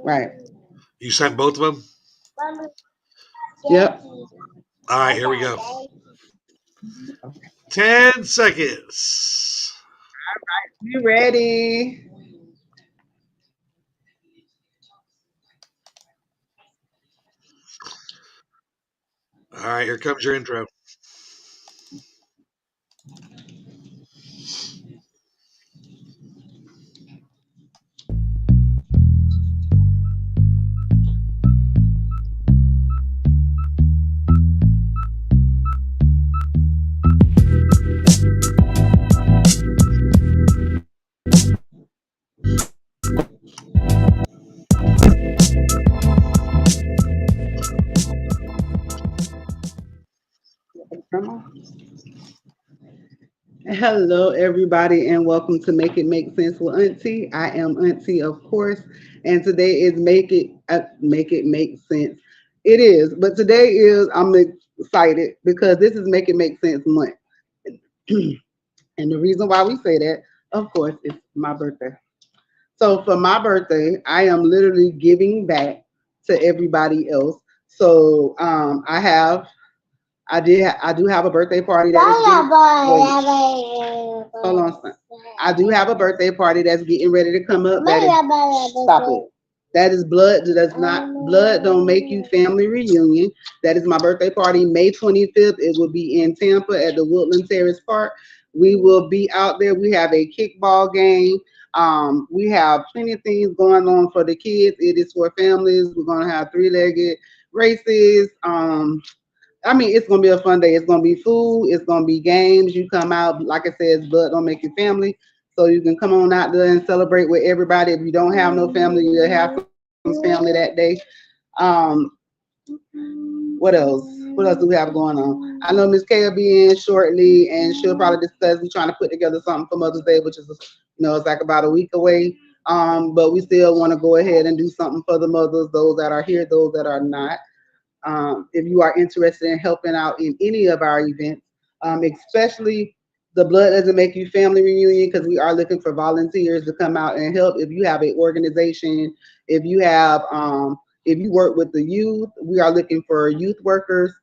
Right. You sent both of them? Yep. All right, here we go. Okay. 10 seconds. You ready? All right, here comes your intro. Hello, everybody, and welcome to Make It Make Sense with Auntie. I am Auntie, of course, and today is Make It Make Sense. It is, but today is I'm excited because this is Make It Make Sense month, and the reason why we say that, of course, is my birthday. So for my birthday, I am literally giving back to everybody else. So I do have a birthday party that is hold on, son. I do have a birthday party that's getting ready to come up. Stop it. That is blood don't make you family reunion. That is my birthday party, May 25th. It will be in Tampa at the Woodland Terrace Park. We will be out there. We have a kickball game. We have plenty of things going on for the kids. It is for families. We're gonna have three-legged races. I mean, it's gonna be a fun day. It's gonna be food. It's gonna be games. You come out, like I said, blood don't make you family. So you can come on out there and celebrate with everybody. If you don't have no family, you'll have some family that day. Um, what else? What else do we have going on? I know Miss K will be in shortly, and she'll probably discuss. We're trying to put together something for Mother's Day, which is it's like about a week away. But we still want to go ahead and do something for the mothers, those that are here, those that are not. If you are interested in helping out in any of our events, especially the Blood Doesn't Make You Family Reunion, because we are looking for volunteers to come out and help. If you have an organization, if you have, if you work with the youth, we are looking for youth workers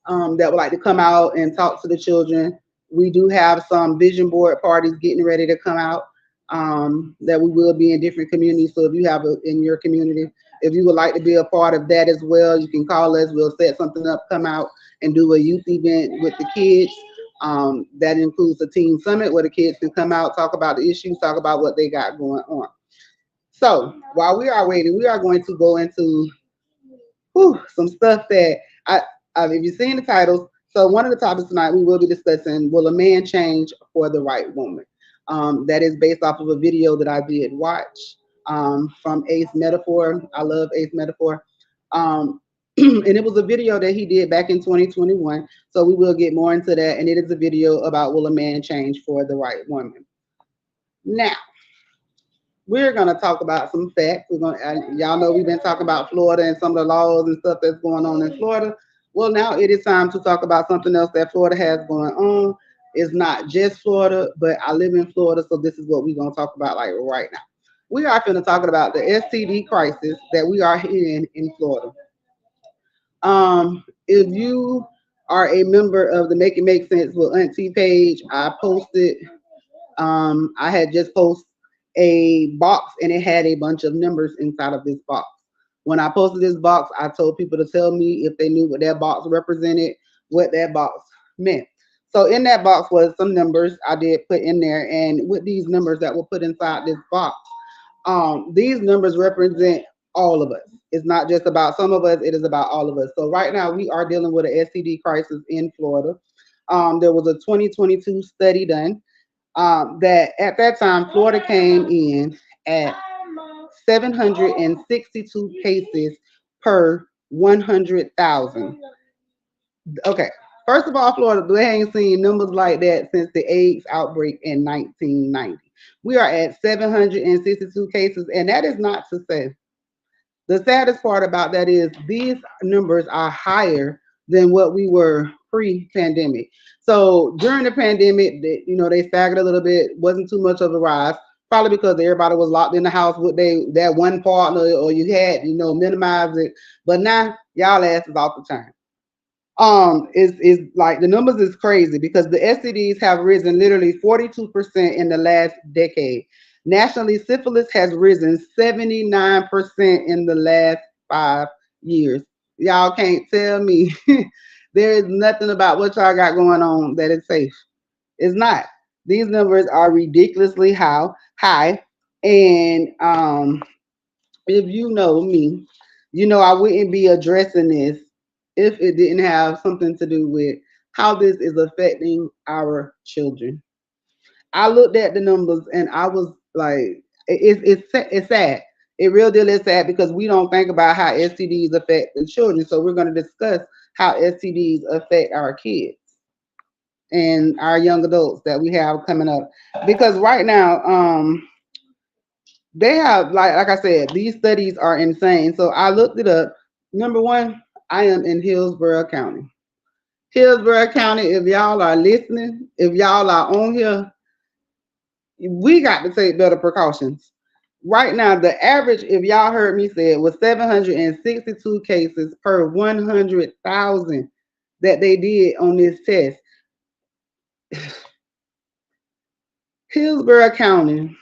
that would like to come out and talk to the children. We do have some vision board parties getting ready to come out that we will be in different communities. So if you have in your community, if you would like to be a part of that as well, you can call us. We'll set something up, come out and do a youth event with the kids. That includes a teen summit where the kids can come out, talk about the issues, talk about what they got going on. So while we are waiting, we are going to go into some stuff that if you've seen the titles. So one of the topics tonight we will be discussing: will a man change for the right woman? That is based off of a video that I did watch from Ace Metaphor. I love Ace Metaphor. And it was a video that he did back in 2021. So we will get more into that. And it is a video about will a man change for the right woman? Now, we're gonna talk about some facts. Y'all know we've been talking about Florida and some of the laws and stuff that's going on in Florida. Well, now it is time to talk about something else that Florida has going on. It's not just Florida, but I live in Florida, so this is what we're gonna talk about like right now. We are going to talk about the STD crisis that we are in Florida. If you are a member of the Make It Make Sense with Auntie page, I posted I had just posted a box and it had a bunch of numbers inside of this box. When I posted this box, I told people to tell me if they knew what that box represented, what that box meant. So in that box was some numbers I did put in there, and with these numbers that were put inside this box, these numbers represent all of us. It's not just about some of us; it is about all of us. So right now we are dealing with an STD crisis in Florida. There was a 2022 study done that at that time Florida came in at 762 cases per 100,000. Okay, first of all, Florida, they ain't seen numbers like that since the AIDS outbreak in 1990. We are at 762 cases, and that is not to say. The saddest part about that is these numbers are higher than what we were pre-pandemic. So during the pandemic, they staggered a little bit, wasn't too much of a rise. Probably because everybody was locked in the house with that one partner, or you had, minimize it. But now y'all asses off the chain. Is like the numbers is crazy because the STDs have risen literally 42% in the last decade. Nationally, syphilis has risen 79% in the last 5 years. Y'all can't tell me there is nothing about what y'all got going on that is safe. It's not. These numbers are ridiculously high, and if you know me, I wouldn't be addressing this if it didn't have something to do with how this is affecting our children. I looked at the numbers and I was like, it's sad. It real deal is sad because we don't think about how STDs affect the children. So we're going to discuss how STDs affect our kids and our young adults that we have coming up. Because right now, they have like I said, these studies are insane. So I looked it up. Number one, I am in Hillsborough County. Hillsborough County, if y'all are listening, if y'all are on here, we got to take better precautions. Right now, the average, if y'all heard me say it, was 762 cases per 100,000 that they did on this test. Hillsborough County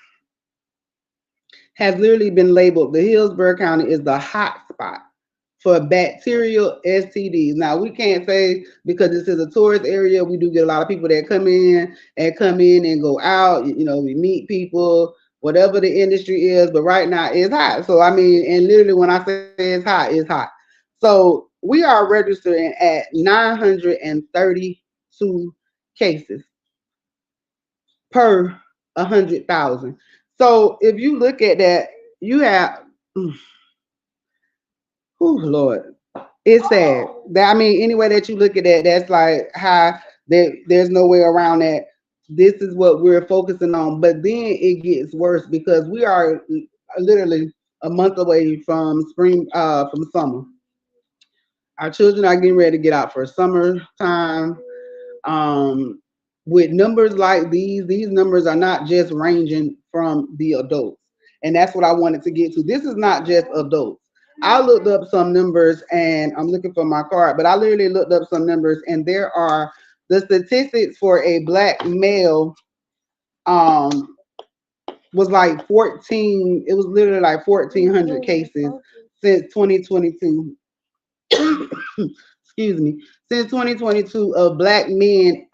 has literally been labeled, the Hillsborough County is the hot spot for bacterial STDs. Now we can't say because this is a tourist area, we do get a lot of people that come in and go out. We meet people, whatever the industry is, but right now it's hot. So I mean, and literally when I say it's hot, it's hot. So we are registering at 932 cases per 100,000. So if you look at that, you have, Lord, it's sad. That I mean, any way that you look at that, that's like how there's no way around that. This is what we're focusing on, but then it gets worse because we are literally a month away from from summer. Our children are getting ready to get out for summertime. Um, with numbers like these numbers are not just ranging from the adults. And that's what I wanted to get to. This is not just adults. I looked up some numbers and I'm looking for my card, but I literally looked up some numbers and there are the statistics for a black male um was like 14, it was literally like 1,400 cases since 2022. Excuse me, since 2022 of black men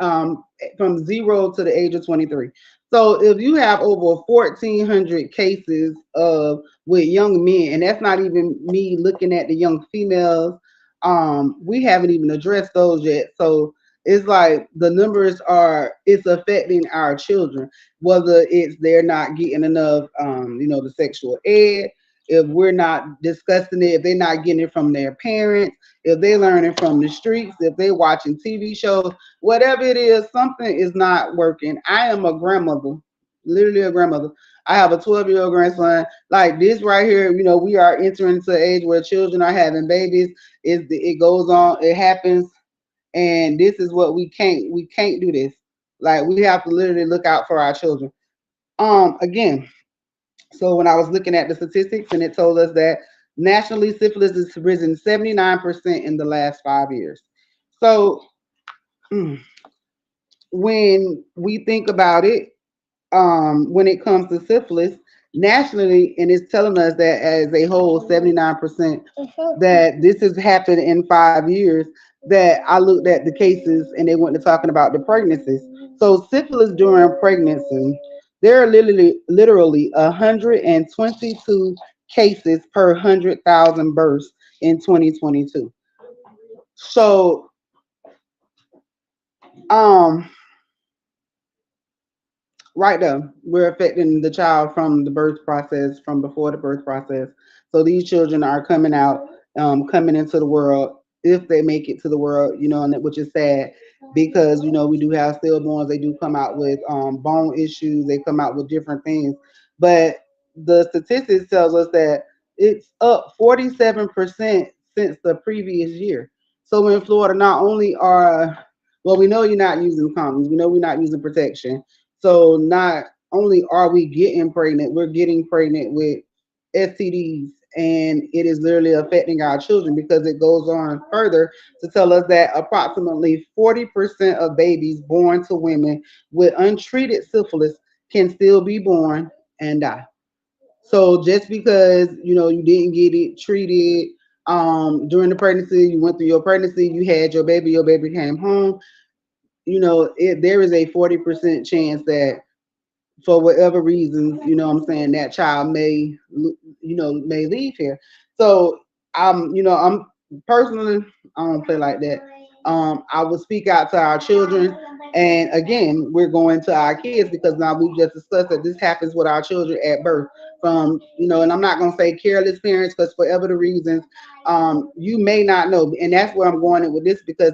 from 0 to the age of 23. So if you have over 1,400 cases of with young men, and that's not even me looking at the young females, we haven't even addressed those yet. So it's like the numbers it's affecting our children, whether it's they're not getting enough, the sexual ed, if we're not discussing it, if they're not getting it from their parents, if they're learning from the streets, if they're watching TV shows, whatever it is, something is not working. I am a grandmother, literally a grandmother. I have a 12-year-old grandson. Like this right here, we are entering into an age where children are having babies. It goes on, it happens, and this is what we can't do this. Like we have to literally look out for our children. Again, so when I was looking at the statistics, and it told us that nationally syphilis has risen 79% in the last 5 years. So when we think about it, when it comes to syphilis nationally, and it's telling us that as a whole, 79% that this has happened in 5 years. That I looked at the cases and they went to talking about the pregnancies. So syphilis during pregnancy, there are literally 122 cases per 100,000 births in 2022. So um right there, we're affecting the child from the birth process, from before the birth process. So these children are coming out, coming into the world, if they make it to the world, and which is sad because we do have stillborns. They do come out with bone issues. They come out with different things, but the statistics tells us that it's up 47% since the previous year. So in Florida, not only we know you're not using condoms, we know we're not using protection, so not only are we getting pregnant, we're getting pregnant with STDs, and it is literally affecting our children because it goes on further to tell us that approximately 40% of babies born to women with untreated syphilis can still be born and die. So just because you didn't get it treated during the pregnancy, you went through your pregnancy, you had your baby came home, there is a 40% chance that for whatever reasons, what I'm saying, that child may leave here. So I'm personally, I don't play like that. I would speak out to our children, and again, we're going to our kids because now we've just discussed that this happens with our children at birth. From and I'm not gonna say careless parents because for whatever the reasons, you may not know, and that's where I'm going with this because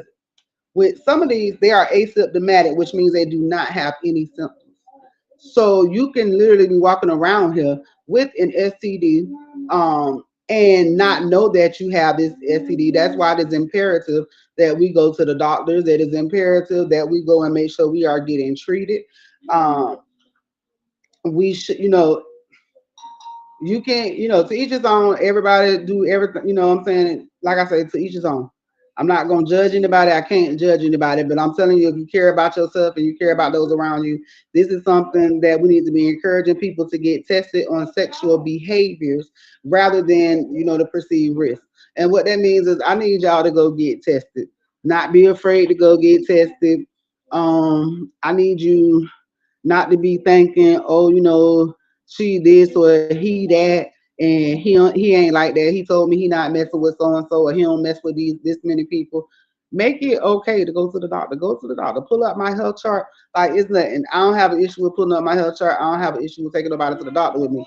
with some of these, they are asymptomatic, which means they do not have any symptoms. So you can literally be walking around here with an STD and not know that you have this STD. That's why it is imperative that we go to the doctors. It is imperative that we go and make sure we are getting treated. Um, we should, you can't, to each his own. Everybody do everything, what I'm saying? Like I said, to each his own. I'm not gonna judge anybody. I can't judge anybody, but I'm telling you, if you care about yourself and you care about those around you, this is something that we need to be encouraging people to get tested on sexual behaviors rather than the perceived risk. And what that means is I need y'all to go get tested. Not be afraid to go get tested. I need you not to be thinking, oh, she this or he that, and he ain't like that. He told me he not messing with so and so, or he don't mess with this many people. Make it okay to go to the doctor. Go to the doctor. Pull up my health chart. Like it's nothing. I don't have an issue with pulling up my health chart. I don't have an issue with taking nobody to the doctor with me.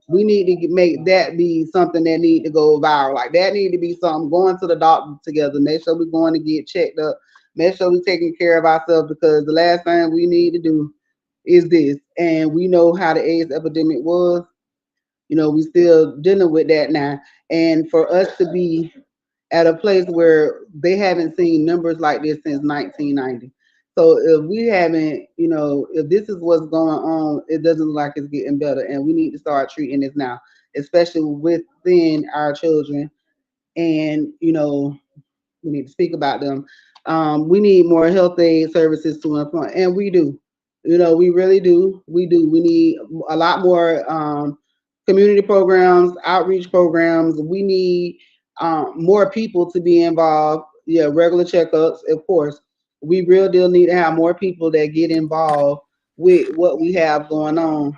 We need to make that be something that need to go viral. Like that need to be something going to the doctor together. Make sure we're going to get checked up. Make sure we're taking care of ourselves because the last thing we need to do is this. And we know how the AIDS epidemic was. We still dealing with that now. And for us to be at a place where they haven't seen numbers like this since 1990. So if we haven't, if this is what's going on, it doesn't look like it's getting better. And we need to start treating this now, especially within our children. And, we need to speak about them. We need more health aid services to inform, and we do. We really do. We do. We need a lot more community programs, outreach programs. We need more people to be involved. Yeah, regular checkups, of course. We real deal need to have more people that get involved with what we have going on.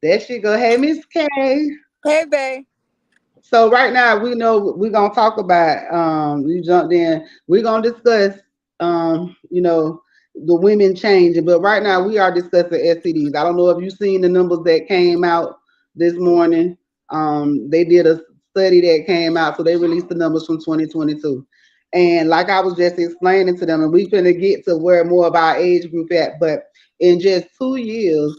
There she go. Hey, Miss K. Hey, babe. So right now we know we're gonna talk about you jumped in. We're gonna discuss the women changing, but right now we are discussing STDs. I don't know if you've seen the numbers that came out this morning. They did a study that came out, so they released the numbers from 2022. And like I was just explaining to them, and we finna get to where more of our age group at, but in just 2 years,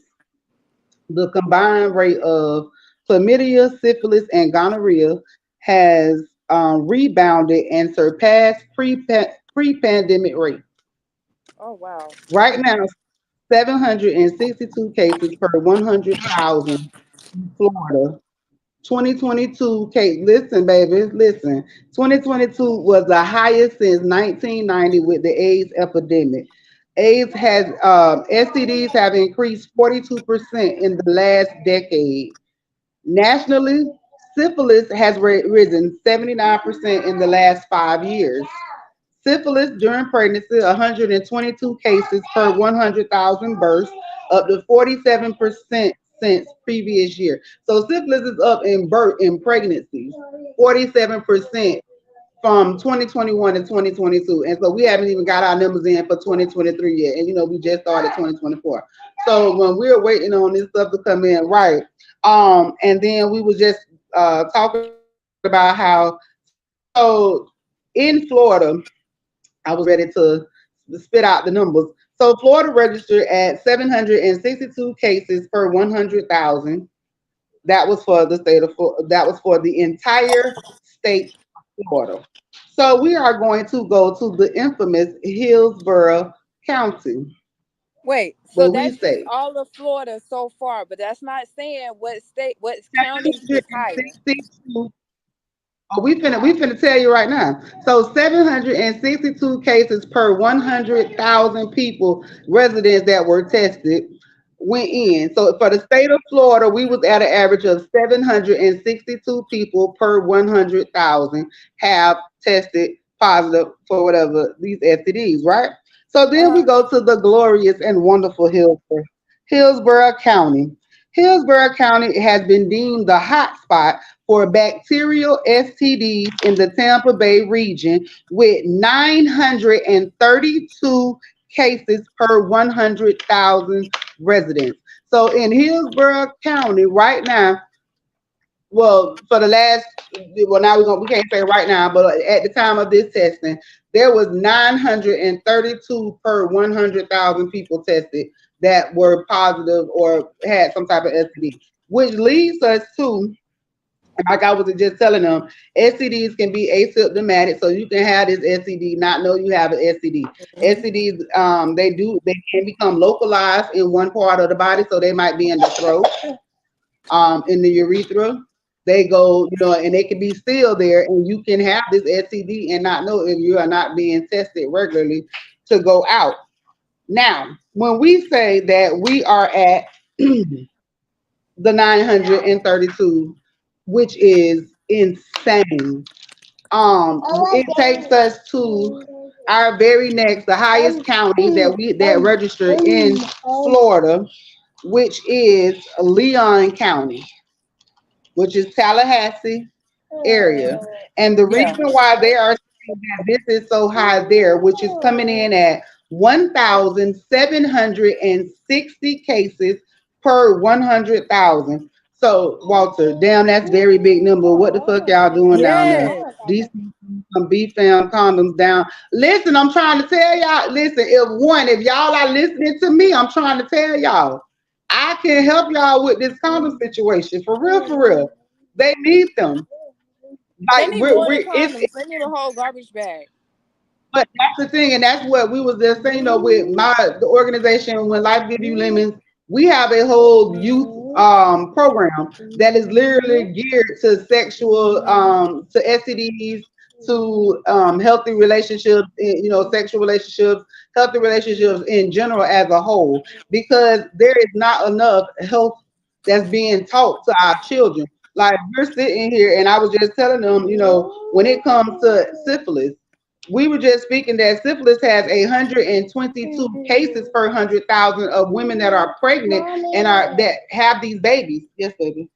the combined rate of chlamydia, syphilis, and gonorrhea has rebounded and surpassed pre-pandemic rate. Oh, wow. Right now, 762 cases per 100,000 in Florida. 2022 case, listen, baby, listen. 2022 was the highest since 1990 with the AIDS epidemic. AIDS has STDs have increased 42% in the last decade. Nationally, syphilis has risen 79% in the last 5 years. Syphilis during pregnancy, 122 cases per 100,000 births, up to 47% since previous year. So syphilis is up in birth in pregnancies, 47% from 2021 to 2022. And so we haven't even got our numbers in for 2023 yet. And we just started 2024. So when we're waiting on this stuff to come in, right. And then we were just talking about how so in Florida, I was ready to spit out the numbers. So Florida registered at 762 cases per 100,000. That was for the state of Florida. That was for the entire state of Florida. So we are going to go to the infamous Hillsborough County. Wait, so What we that's just say. all of Florida so far, but that's not saying what state, what counties is higher. 762. Oh, we finna tell you right now. So 762 cases per 100,000 people, residents that were tested went in. So for the state of Florida, we was at an average of 762 people per 100,000 have tested positive for whatever these STDs, right? So then we Uh-huh. go to the glorious and wonderful Hillsborough County. Hillsborough County has been deemed the hot spot for bacterial STDs in the Tampa Bay region with 932 cases per 100,000 residents. So in Hillsborough County right now, well, for the last, well, now we can't say right now, but at the time of this testing, there was 932 per 100,000 people tested that were positive or had some type of STD, which leads us to, like I was just telling them, STDs can be asymptomatic, so you can have this STD, not know you have an STD. Mhm. STDs, they can become localized in one part of the body, so they might be in the throat, in the urethra. They go, and they can be still there, and you can have this STD and not know if you are not being tested regularly to go out. Now, when we say that we are at the 932, which is insane. It takes us to our very next, the highest county that registered in Florida, which is Leon County, which is Tallahassee area. And the Yeah. reason why they are saying that this is so high there, which is coming in at 1,760 cases per 100,000. So, Walter, damn, that's very big number. What the fuck y'all doing down there? Yes. These some BFAM condoms down. Listen, I'm trying to tell y'all. Listen, if y'all are listening to me, I'm trying to tell y'all. I can help y'all with this condom situation. For real, for real. They need them. They Like need more than it's condoms. They need a whole garbage bag. but that's the thing, and that's what we was just saying. With the organization, when Life Give You Lemons, we have a whole youth program that is literally geared to sexual to STDs, to healthy relationships, sexual relationships, healthy relationships in general as a whole, because there is not enough health that's being taught to our children. Like we're sitting here, and I was just telling them, when it comes to syphilis, we were just speaking that syphilis has 122 cases per 100,000 of women that are pregnant and are that have these babies. Yes, baby.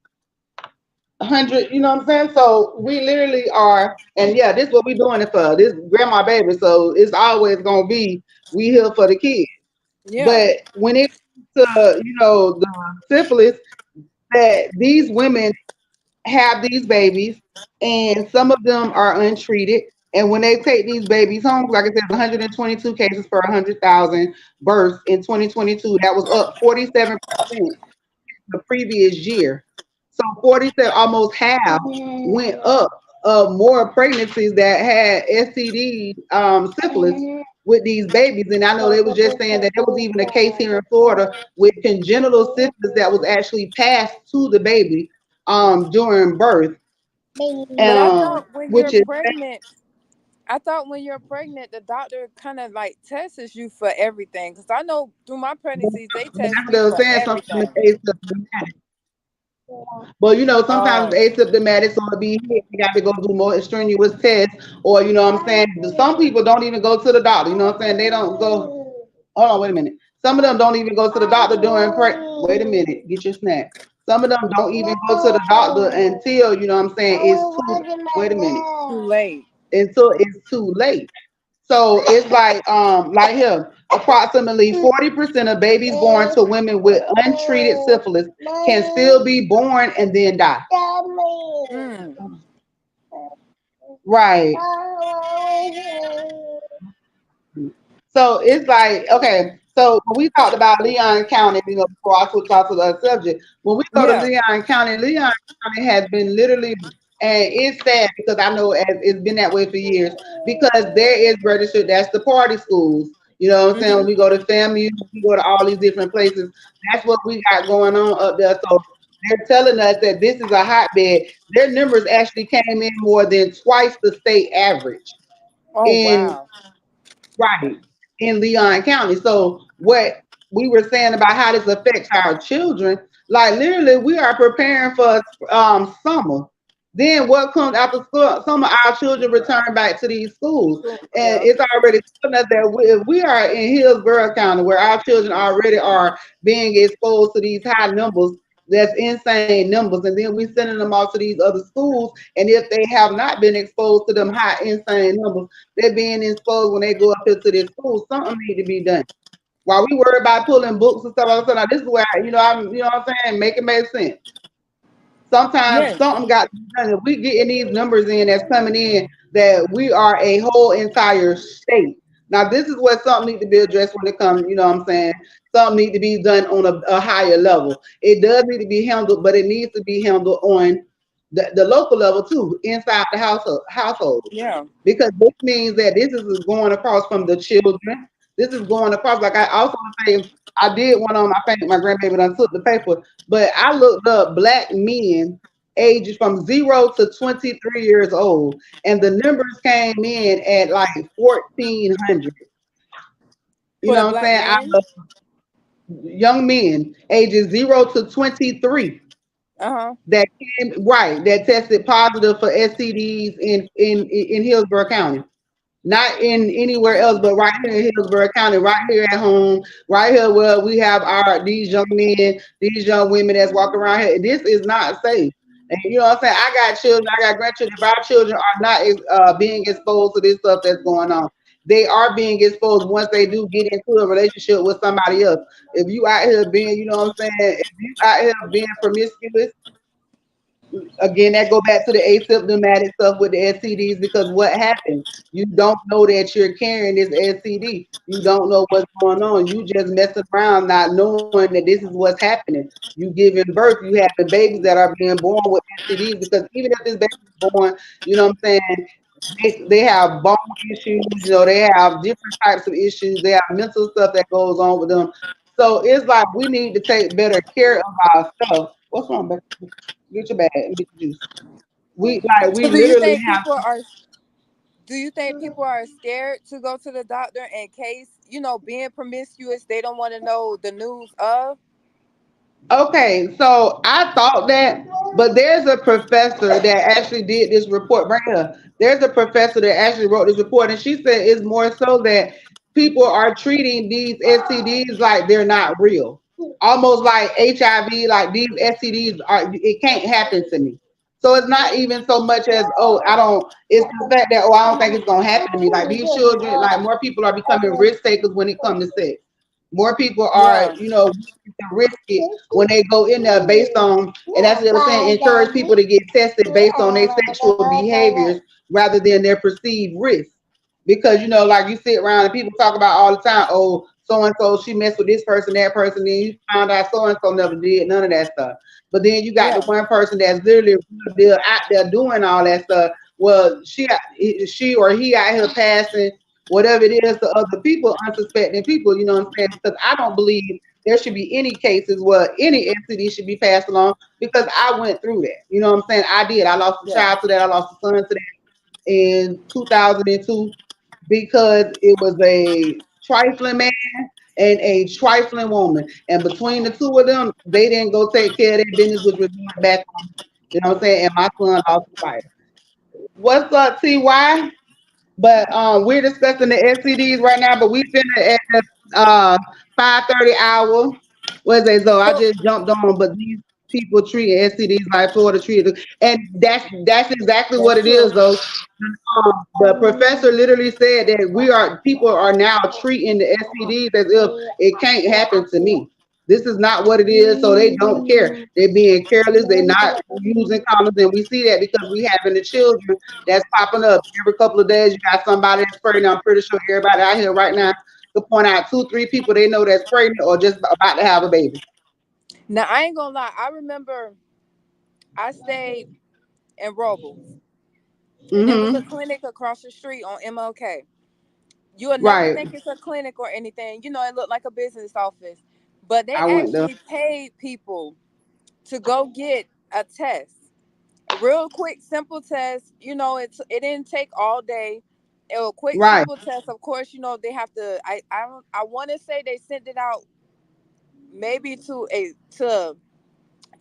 100, you know what I'm saying? So we literally are, and yeah, this is what we doing it for. This grandma baby, so it's always gonna be we here for the kids. Yeah. But when it comes to the syphilis, that these women have these babies, and some of them are untreated. And when they take these babies home, like I said, 122 cases per 100,000 births in 2022. That was up 47% the previous year. So 47, almost half, went up of more pregnancies that had STD, syphilis with these babies. And I know they was just saying that there was even a case here in Florida with congenital syphilis that was actually passed to the baby during birth, But I thought when which you're is pregnant, the doctor kind of like tests you for everything. Because I know through my pregnancies, they that's test what me they were for saying. Sometimes everything. it's asymptomatic. But sometimes Oh, it's asymptomatic, so it be hit. You got to go do more strenuous tests, or what I'm saying. Some people don't even go to the doctor. You know what I'm saying? They don't go. Hold on, wait a minute. Some of them don't even go to the doctor during Wait a minute, get your snack. Some of them don't even go to the doctor until what I'm saying it's too. Wait a minute, too late. until it's too late. So it's like here, approximately 40% of babies born to women with untreated syphilis can still be born and then die. Mm. Right. So it's like, okay, so when we talked about Leon County, before I switch off to the other subject, when we go to Yeah. Leon County has been literally, and it's sad because I know it's been that way for years, because there is registered, that's the party schools. You know what I'm saying? We go to FAMU, we go to all these different places. That's what we got going on up there. So they're telling us that this is a hotbed. Their numbers actually came in more than twice the state average Oh in wow. right in Leon County. So what we were saying about how this affects our children, like literally, we are preparing for summer. Then what comes after school? Some of our children return back to these schools, and Yeah. it's already telling us that if we are in Hillsborough County, where our children already are being exposed to these high numbers. That's insane numbers, and then we sending them off to these other schools. And if they have not been exposed to them high insane numbers, they're being exposed when they go up into this school. Something need to be done. While we worry about pulling books and stuff, like that, now this is where you know what I'm saying, make it make sense. Sometimes Yes. something got to be done. If we getting these numbers in that's coming in, that we are a whole entire state. Now this is where something need to be addressed when it comes. You know what I'm saying? Something need to be done on a higher level. It does need to be handled, but it needs to be handled on the local level too, inside the household. Yeah. Because this means that this is going across from the children. This is going across. Like I also say, I did one on. I think my grandbaby done took the paper, but I looked up black men ages from 0 to 23 years old, and the numbers came in at like 1,400. You For the know what I'm black saying? Out men. of young men ages 0 to 23 Uh-huh. that came right that tested positive for STDs in Hillsborough County. Not in anywhere else, but right here in Hillsborough County, right here at home, right here where we have our these young men, these young women that's walking around here. This is not safe. And you know what I'm saying? I got children, I got grandchildren. If our children are not being exposed to this stuff that's going on, they are being exposed once they do get into a relationship with somebody else. If you out here being, you know what I'm saying? If you out here being promiscuous, again, that go back to the asymptomatic stuff with the STDs because what happens? You don't know that you're carrying this STD. You don't know what's going on. You just messing around not knowing that this is what's happening. You giving birth, you having babies that are being born with STDs because even if this baby is born, you know what I'm saying, they have bone issues, you know, they have different types of issues, they have mental stuff that goes on with them. So it's like we need to take better care of our stuff. What's wrong, baby? Get your bag and get your juice. We So do you literally think have people are do you think people are scared to go to the doctor in case, being promiscuous, they don't want to know the news of? okay, so I thought that, but there's a professor that actually did this report right here. There's a professor that actually wrote this report, and she said it's more so that people are treating these STDs like they're not real. Almost like HIV, like these STDs are it can't happen to me. So it's not even so much as oh I don't. It's the fact that oh I don't think it's gonna happen to me. Like these children, like more people are becoming risk takers when it comes to sex. More people are, Yeah. willing to risk it when they go in there based on, and that's what I'm saying, encourage people to get tested based on their sexual behaviors rather than their perceived risk. Because, like you sit around and people talk about all the time, oh, so and so, she messed with this person, that person, then you found out so and so never did none of that stuff. But then you got the Yeah. one person that's literally out there doing all that stuff. Well, she or he out here passing whatever it is to other people, unsuspecting people, you know what I'm saying? Because I don't believe there should be any cases where any STD should be passed along because I went through that. You know what I'm saying? I did. I lost a Yeah. child to that. I lost a son to that in 2002 because it was a trifling man and a trifling woman. And between the two of them, they didn't go take care of their business, which was going back on, you know what I'm saying? And my son lost his life. What's up, TY? But we're discussing the STDs right now, but we finna at the 5:30 hour. What is it? So I So just jumped on, but these people treat STDs like Florida treated, and that's exactly what that's it is, true. though. The professor literally said that people are now treating the STDs as if it can't happen to me. This is not what it is, so they don't care. They're being careless. They're not using condoms, and we see that because we having the children that's popping up every couple of days. You got somebody that's pregnant. I'm pretty sure everybody out here right now could point out two, three people they know that's pregnant or just about to have a baby. Now I ain't gonna lie. I remember I stayed in Robles, and there was a Mm-hmm. clinic across the street on MLK. You would never Right. think it's a clinic or anything. You know, it looked like a business office. But they I went there. actually paid people to go get a test. A real quick, simple test. You know, it didn't take all day. It was a quick, Right. simple test. Of course, you know, they have to I want to say they sent it out maybe to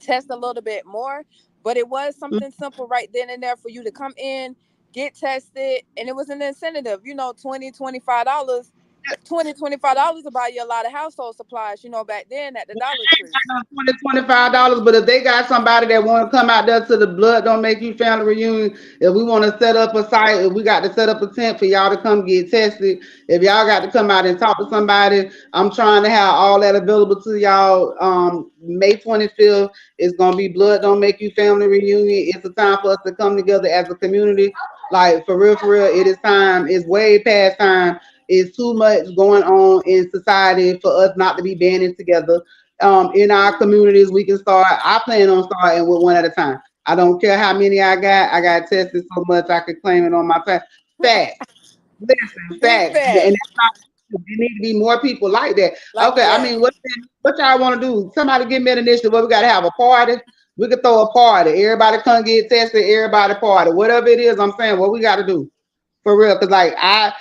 test a little bit more, but it was something simple right then and there for you to come in, get tested, and it was an incentive, you know, $20 $25. $20 $25 to buy you a lot of household supplies, you know, back then at the Dollar Tree. $20 $25, but if they got somebody that want to come out there to the Blood Don't Make You family reunion, if we want to set up a site, if we got to set up a tent for y'all to come get tested, if y'all got to come out and talk to somebody, I'm trying to have all that available to y'all. May 25th is gonna be Blood Don't Make You family reunion. It's a time for us to come together as a community. Like for real, it is time. It's way past time. It's too much going on in society for us not to be banding together. In our communities, we can start. I plan on starting with one at a time. I don't care how many I got. I got tested so much I could claim it on my fact. Listen, Big facts, and facts. that's not. There need to be more people like that. Like Okay, I that. mean, what y'all want to do? Somebody give me an initiative. What we got to have a party? We could throw a party. Everybody come get tested. Everybody party. Whatever it is, I'm saying what we got to do for real. Cause like I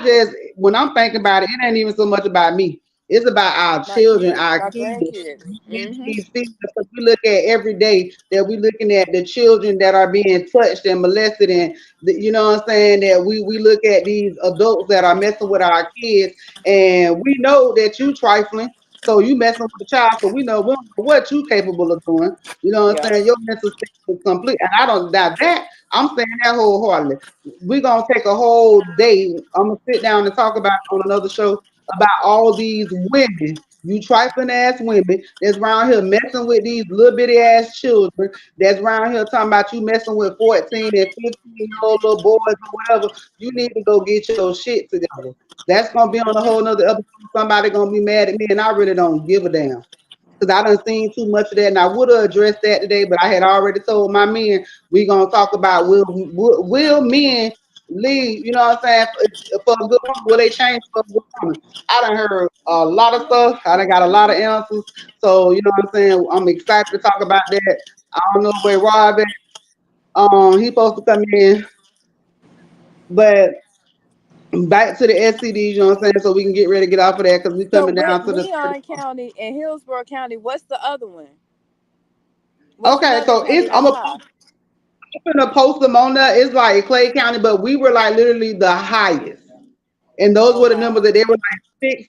just when I'm thinking about it, it ain't even so much about me. It's about our My children, kids, our my kids. grandkids. We get Hmm. these things because we look at every day that we looking at the children that are being touched and molested, and you know what I'm saying, that we look at these adults that are messing with our kids, and we know that you trifling. So you messing with the child, so we don't know what you capable of doing. You know what I'm Yeah. saying? Your mental state is complete, and I don't doubt that. I'm saying that wholeheartedly. We're gonna take a whole day. I'm gonna sit down and talk about it on another show about all these women, you trifling ass women that's around here messing with these little bitty ass children, that's around here talking about you messing with 14 and 15-year-old little boys or whatever. You need to go get your shit together. That's gonna be on a whole nother episode. Somebody gonna be mad at me, and I really don't give a damn because I done seen too much of that, and I would have addressed that today, but I had already told my men we gonna talk about will men leave? You know what I'm saying? For a good woman, will they change for a good woman? I done heard a lot of stuff. I done got a lot of answers. So you know what I'm saying? I'm excited to talk about that. I don't know where Rob is. He supposed to come in, but back to the SCDs. You know what I'm saying? So we can get ready to get off of that because we So coming with down to the Leon County and Hillsborough County, what's the other one? What's okay. another So county I'm that's a high? gonna post them on there. It's like Clay County, but we were like literally the highest. And those Oh were the numbers wow. that they were like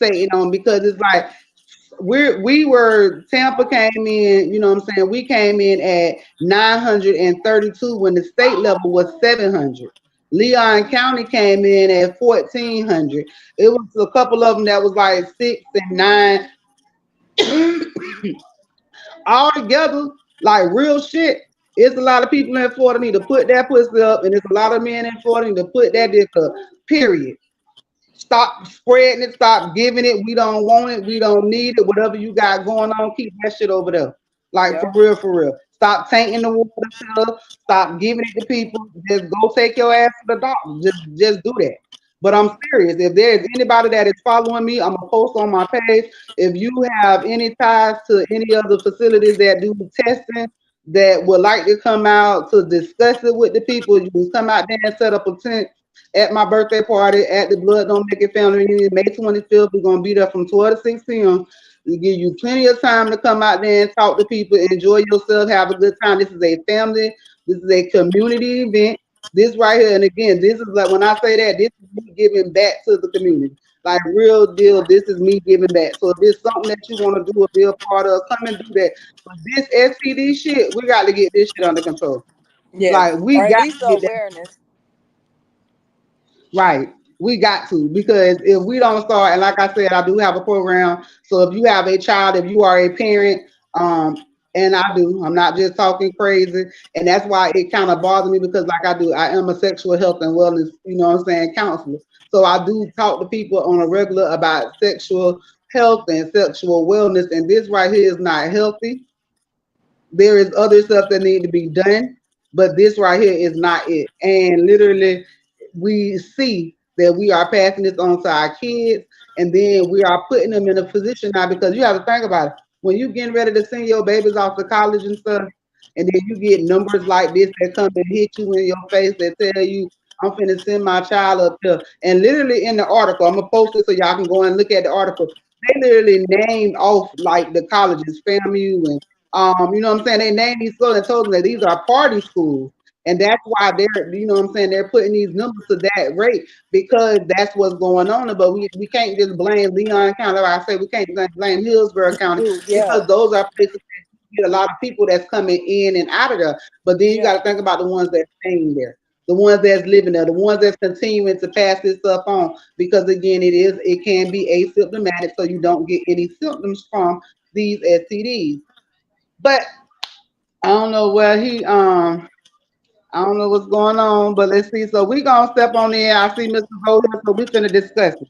fixating on because it's like we were Tampa came in, you know what I'm saying? We came in at 932 when the state level was 700. Leon County came in at 1400. It was a couple of them that was like 6 and 9 all together, like real shit. It's a lot of people in Florida need to put that pussy up, and it's a lot of men in Florida need to put that dick up. Period. Stop spreading it. Stop giving it. We don't want it. We don't need it. Whatever you got going on, keep that shit over there. Like for Yep. real, for real. Stop tainting the water. Stop giving it to people. Just go take your ass to the doctor. Just do that. But I'm serious. If there's anybody that is following me, I'm gonna post on my page. If you have any ties to any of the facilities that do testing that would like to come out to discuss it with the people, you can come out there and set up a tent at my birthday party at the Blood Don't Make It family reunion, May 25th. We're gonna be there from 12 to 6 p.m. We give you plenty of time to come out there and talk to people, enjoy yourself, have a good time. This is a family, this is a community event. This right here, and again, this is like when I say that, this is me giving back to the community. Like real deal, this is me giving back. So if it's something that you want to do or be a part of, come and do that. But this STD shit, we got to get this shit under control. Yes. Like we Or at got least to the get that. awareness. Right. We got to because if we don't start, and like I said, I do have a program. So if you have a child, if you are a parent, and I do, I'm not just talking crazy, and that's why it kind of bothers me because, like I am a sexual health and wellness, you know what I'm saying, counselor. So I do talk to people on a regular about sexual health and sexual wellness, and this right here is not healthy. There is other stuff that need to be done, but this right here is not it. And literally, we see that we are passing this on to our kids, and then we are putting them in a position now, because you have to think about it. When you getting ready to send your babies off to college and stuff, and then you get numbers like this that come and hit you in your face that tell you, I'm finna send my child up here. And literally in the article, I'm gonna post it so y'all can go and look at the article. They literally named off like the colleges, FAMU, and you know what I'm saying? They named these schools and told them that these are party schools. And that's why they're, you know what I'm saying, they're putting these numbers to that rate, because that's what's going on. But we can't just blame Leon County. Like I say, we can't blame Hillsborough County, because those are places that get a lot of people that's coming in and out of there. But then you got to think about the ones that's staying there, the ones that's living there, the ones that's continuing to pass this stuff on. Because again, it can be asymptomatic, so you don't get any symptoms from these STDs. But I don't know where I don't know what's going on, but let's see. So we gonna step on in. I see Mr. Gold here, so we finna discuss it.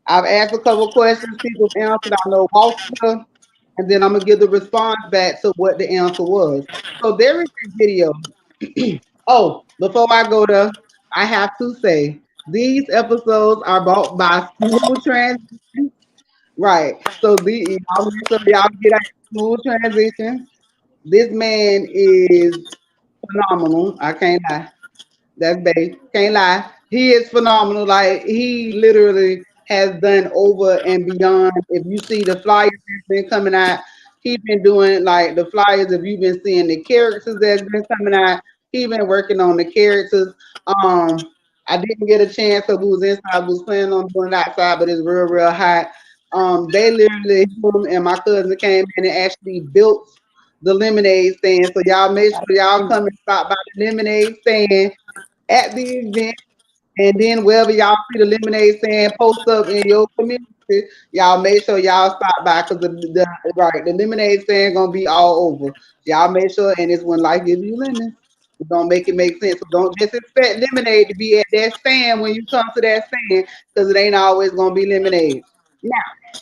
I've asked a couple of questions, people answered. I know Walter, and then I'm gonna give the response back to what the answer was. So there is a video. Oh, before I go there, I have to say these episodes are bought by Smooth Transition. Right. So y'all make sure y'all get out Smooth Transition. This man is phenomenal. I can't lie. That's babe. Can't lie. He is phenomenal. Like, he literally has done over and beyond. If you see the flyers that's been coming out, he been doing like the flyers. If you've been seeing the characters that's been coming out, he been working on the characters. I didn't get a chance because we was inside. We was planning on doing it outside, but it's real, real hot. They literally, him and my cousin came in and actually built the lemonade stand. So y'all make sure y'all come and stop by the lemonade stand at the event, and then wherever y'all see the lemonade stand post up in your community, y'all make sure y'all stop by, because the lemonade stand gonna be all over. Y'all make sure, and it's when life gives you lemons. We're gonna make it make sense. So don't just expect lemonade to be at that stand when you come to that stand, because it ain't always gonna be lemonade. Now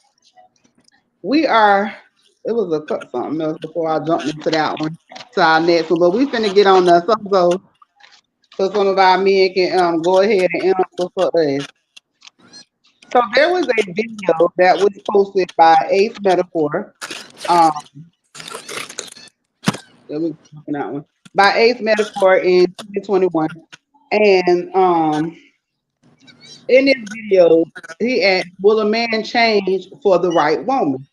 we are. It was something else before I jumped into that one to our next one, but we finna get on the so some of our men can go ahead and answer for us. So there was a video that was posted by Ace Metaphor. Um, let me look at that one. By Ace Metaphor in 2021. And in this video, he asked, will a man change for the right woman?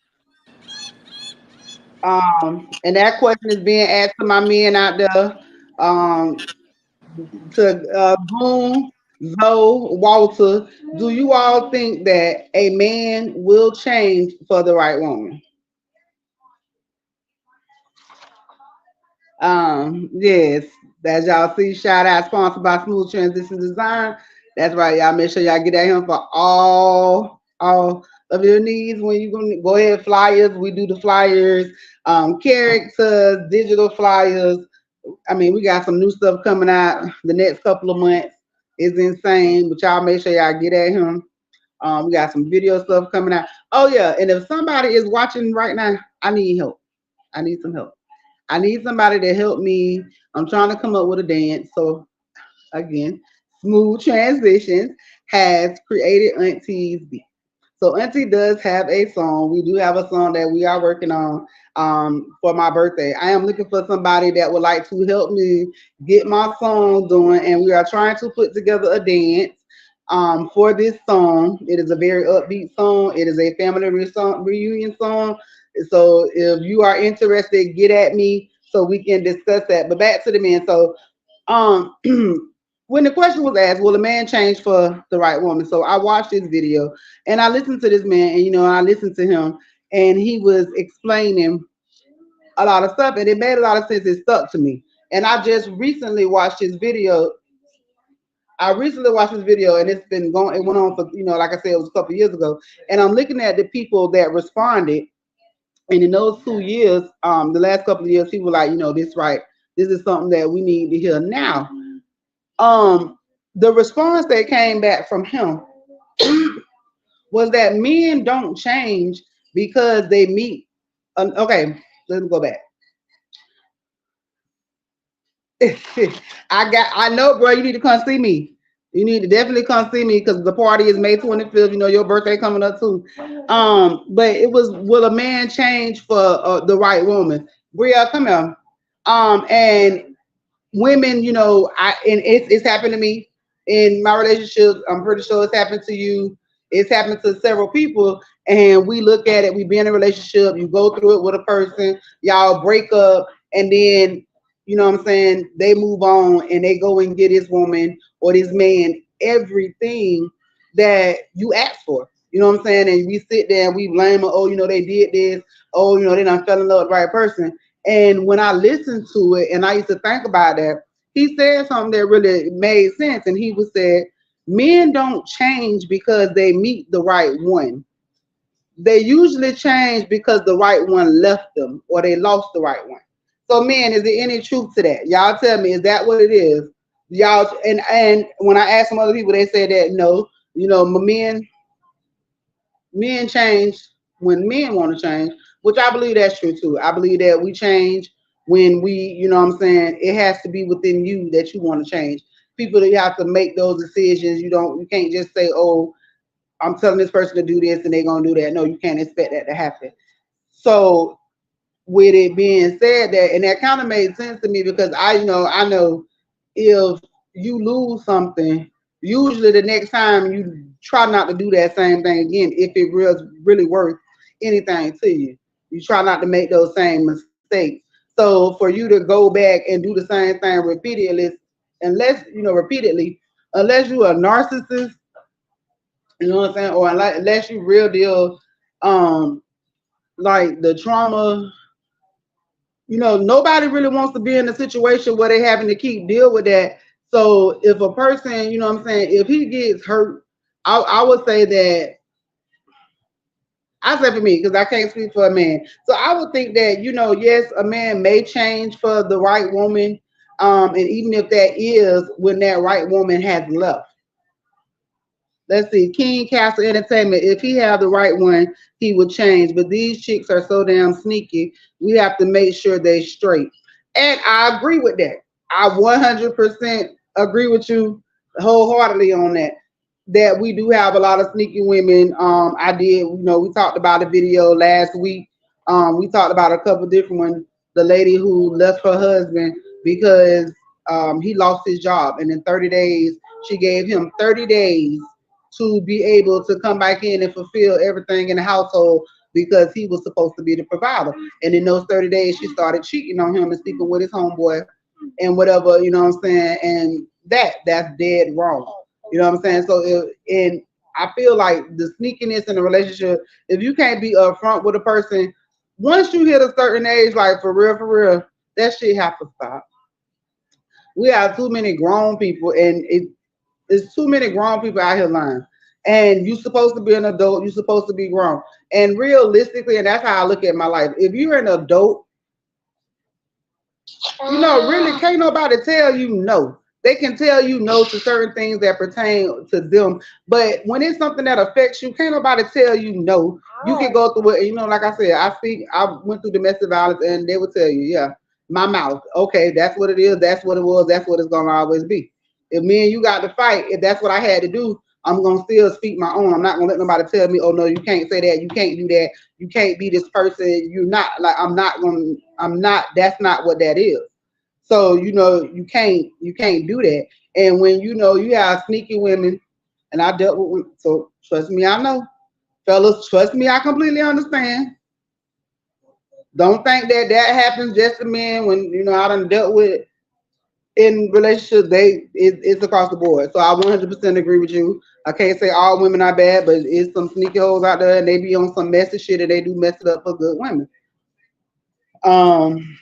And that question is being asked to my men out there. To Boone, Zoe, Walter, do you all think that a man will change for the right woman? Yes, as y'all see, shout out sponsored by Smooth Transition Design. That's right, y'all. Make sure y'all get at him for all of your needs. When you gonna go ahead, flyers, we do the flyers, characters, digital flyers. I mean, we got some new stuff coming out the next couple of months. It's insane, but y'all make sure y'all get at him. We got some video stuff coming out. Oh yeah, and if somebody is watching right now, I need help. I need some help. I need somebody to help me. I'm trying to come up with a dance. So again, Smooth Transitions has created Auntie's beat. So Auntie does have a song. We do have a song that we are working on for my birthday. I am looking for somebody that would like to help me get my song done, and we are trying to put together a dance for this song. It is a very upbeat song. It is a family reunion song. So if you are interested, get at me so we can discuss that. But back to the men. So um when the question was asked, will a man change for the right woman? So I watched this video and I listened to this man, and I listened to him, and he was explaining a lot of stuff, and it made a lot of sense. It stuck to me. And I just recently watched his video. I recently watched this video, and it's been going. It went on for like I said, it was a couple years ago. And I'm looking at the people that responded, and in those 2 years, the last couple of years, people were like, this right. This is something that we need to hear now. The response that came back from him was that men don't change because they meet. Okay, let me go back. I know, bro. You need to come see me. You need to definitely come see me because the party is May 25th. You know, your birthday coming up too. But it was, will a man change for the right woman? Bria, come here. And women, you know, and it's happened to me in my relationship. I'm pretty sure it's happened to you. It's happened to several people. And we look at it, we be in a relationship, you go through it with a person, y'all break up, and then, you know what I'm saying, they move on and they go and get this woman or this man everything that you asked for. You know what I'm saying? And we sit there and we blame them, oh, you know, they did this, oh, you know, they done fell in love with the right person. And when I listened to it and I used to think about that, he said something that really made sense. And he was said, men don't change because they meet the right one. They usually change because the right one left them or they lost the right one. So men, is there any truth to that? Y'all tell me, is that what it is? Y'all, and when I asked some other people, they said that no, you know, men change when men want to change, which I believe that's true too. I believe that we change when we, you know what I'm saying, it has to be within you that you want to change. People that you have to make those decisions. You can't just say, oh, I'm telling this person to do this and they're gonna do that. No, you can't expect that to happen. So with it being said that, and that kind of made sense to me because I know if you lose something, usually the next time you try not to do that same thing again if it really worth anything to you. You try not to make those same mistakes. So for you to go back and do the same thing repeatedly, unless you are a narcissist, you know what I'm saying, or unless you real deal, um, like the trauma, nobody really wants to be in a situation where they having to keep deal with that. So if a person, you know what I'm saying, if he gets hurt, I would say that I say for me, because I can't speak for a man. So I would think that, yes, a man may change for the right woman. And even if that is when that right woman has left. Let's see, King Castle Entertainment. If he had the right one, he would change. But these chicks are so damn sneaky. We have to make sure they straight. And I agree with that. I 100% agree with you wholeheartedly on that. That we do have a lot of sneaky women. I did, we talked about a video last week. We talked about a couple different ones. The lady who left her husband because he lost his job, and in 30 days, she gave him 30 days to be able to come back in and fulfill everything in the household because he was supposed to be the provider. And in those 30 days, she started cheating on him and sleeping with his homeboy and whatever, you know what I'm saying? And that's dead wrong. You know what I'm saying? So, and I feel like the sneakiness in the relationship, if you can't be upfront with a person, once you hit a certain age, like for real, that shit have to stop. We have too many grown people, and it's too many grown people out here lying. And you're supposed to be an adult. You're supposed to be grown. And realistically, and that's how I look at my life. If you're an adult, really can't nobody tell you no. They can tell you no to certain things that pertain to them. But when it's something that affects you, can't nobody tell you no. You can go through it. Like I said, I went through domestic violence and they will tell you, yeah, my mouth. Okay, that's what it is. That's what it was. That's what it's going to always be. If me and you got to fight, if that's what I had to do, I'm going to still speak my own. I'm not going to let nobody tell me, oh, no, you can't say that. You can't do that. You can't be this person. You're not. Like, I'm not. That's not what that is. So you can't do that. And when you have sneaky women, and I dealt with women, so trust me, I know, fellas, trust me, I completely understand. Don't think that happens just to men. When I done dealt with in relationships, it's across the board. So I 100% agree with you. I can't say all women are bad, but it's some sneaky hoes out there, and they be on some messy shit, and they do mess it up for good women. Um,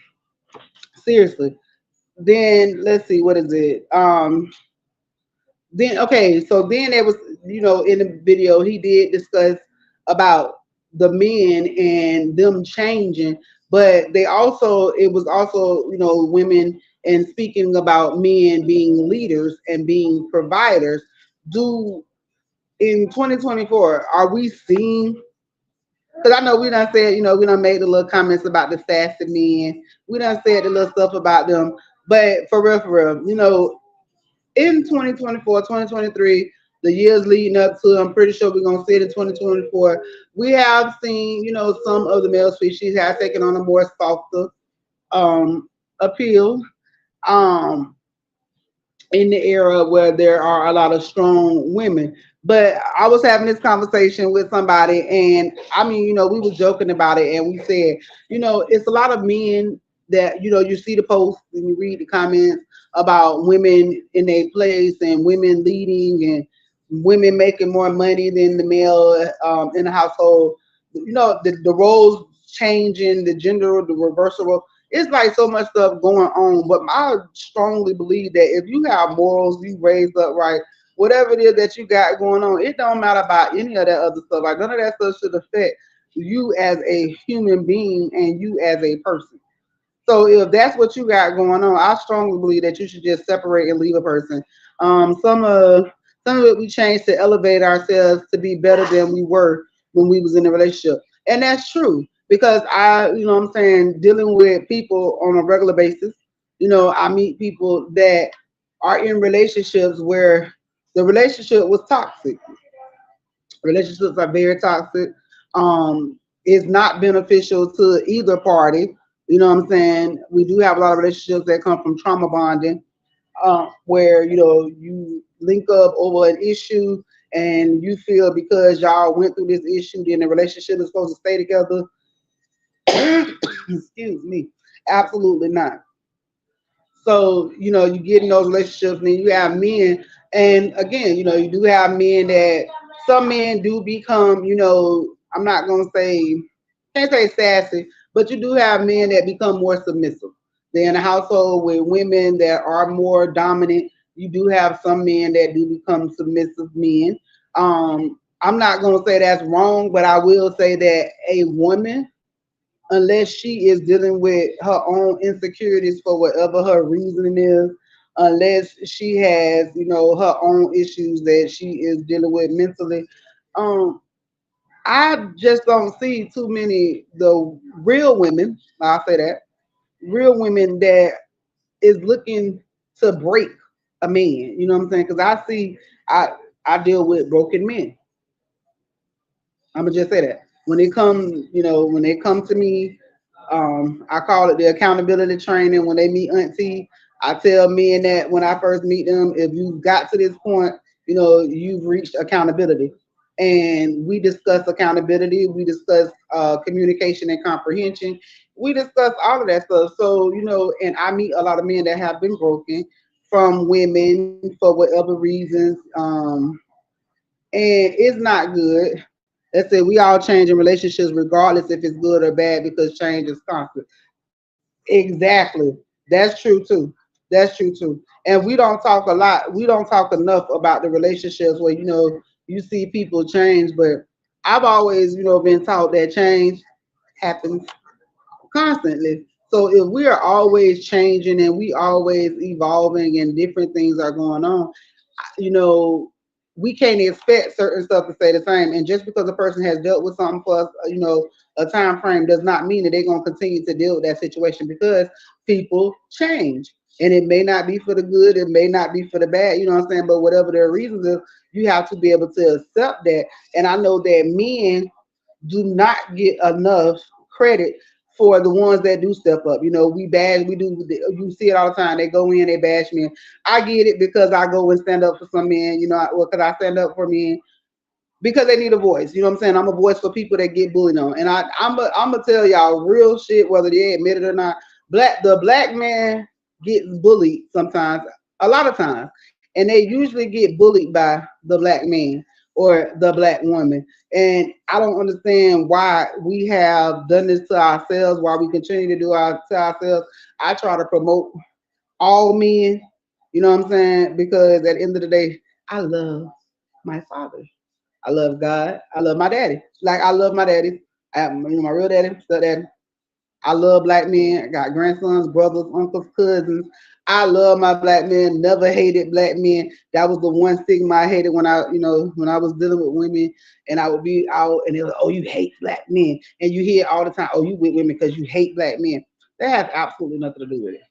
seriously. Then let's see, what is it? Then okay, so then there was, in the video he did discuss about the men and them changing, but it was also, women, and speaking about men being leaders and being providers. Do in 2024 are we seeing, because I know we done said, we done made the little comments about the fasted men, we done said the little stuff about them, but for real, in 2024, 2023, the years leading up to, I'm pretty sure we're going to see it in 2024. We have seen, some of the male species have taken on a more softer appeal. Um, in the era where there are a lot of strong women. But I was having this conversation with somebody, and I mean, we were joking about it, and we said, it's a lot of men that you see the posts and you read the comments about women in their place and women leading and women making more money than the male in the household. The roles changing, the gender, the reversal. It's like so much stuff going on, but I strongly believe that if you have morals, you raised up right, whatever it is that you got going on, it don't matter about any of that other stuff. Like none of that stuff should affect you as a human being and you as a person. So if that's what you got going on, I strongly believe that you should just separate and leave a person. Some of it we changed to elevate ourselves to be better than we were when we was in a relationship, and that's true because what I'm saying, dealing with people on a regular basis, I meet people that are in relationships where the relationship was toxic. Relationships are very toxic. It's not beneficial to either party. You know what I'm saying? We do have a lot of relationships that come from trauma bonding, where you link up over an issue and you feel because y'all went through this issue, then the relationship is supposed to stay together. Excuse me. Absolutely not. So, you get in those relationships and you have men, and again, you do have men that some men do become, I'm not gonna say, can't say sassy, but you do have men that become more submissive. They're in a household with women that are more dominant. You do have some men that do become submissive men. I'm not gonna say that's wrong, but I will say that a woman, unless she is dealing with her own insecurities for whatever her reasoning is, unless she has, her own issues that she is dealing with mentally. Um, I just don't see too many the real women. I'll say that real women that is looking to break a man. You know what I'm saying? Because I I deal with broken men. I'm gonna just say that when they come to me, I call it the accountability training. When they meet Auntie, I tell men that when I first meet them, if you got to this point, you've reached accountability, and we discuss accountability. We discuss communication and comprehension. We discuss all of that stuff. So and I meet a lot of men that have been broken from women for whatever reasons, and it's not good. Let's say we all change in relationships regardless if it's good or bad because change is constant. Exactly. That's true too. That's true too. And we don't talk a lot. We don't talk enough about the relationships where you see people change, but I've always been taught that change happens constantly. So if we are always changing and we always evolving and different things are going on, you know, we can't expect certain stuff to stay the same. And just because a person has dealt with something for a time frame does not mean that they're gonna continue to deal with that situation because people change. And it may not be for the good, it may not be for the bad, you know what I'm saying? But whatever their reasons is, you have to be able to accept that. And I know that men do not get enough credit for the ones that do step up. We do, you see it all the time. They go in, they bash men. I get it because I go and stand up for some men, because I stand up for men because they need a voice. You know what I'm saying? I'm a voice for people that get bullied on. And I'm gonna tell y'all real shit, whether they admit it or not. The black man gets bullied sometimes, a lot of times, and they usually get bullied by the black man or the black woman. And I don't understand why we have done this to ourselves, why we continue to to ourselves. I try to promote all men, you know what I'm saying? Because at the end of the day, I love my father. I love God. I love my daddy. Like I love my daddy. My real daddy, step daddy. I love black men. I got grandsons, brothers, uncles, cousins. I love my black men. Never hated black men. That was the one stigma I hated when I was dealing with women, and I would be out and they're like, "Oh, you hate black men," and you hear all the time, "Oh, you with women because you hate black men." That has absolutely nothing to do with it.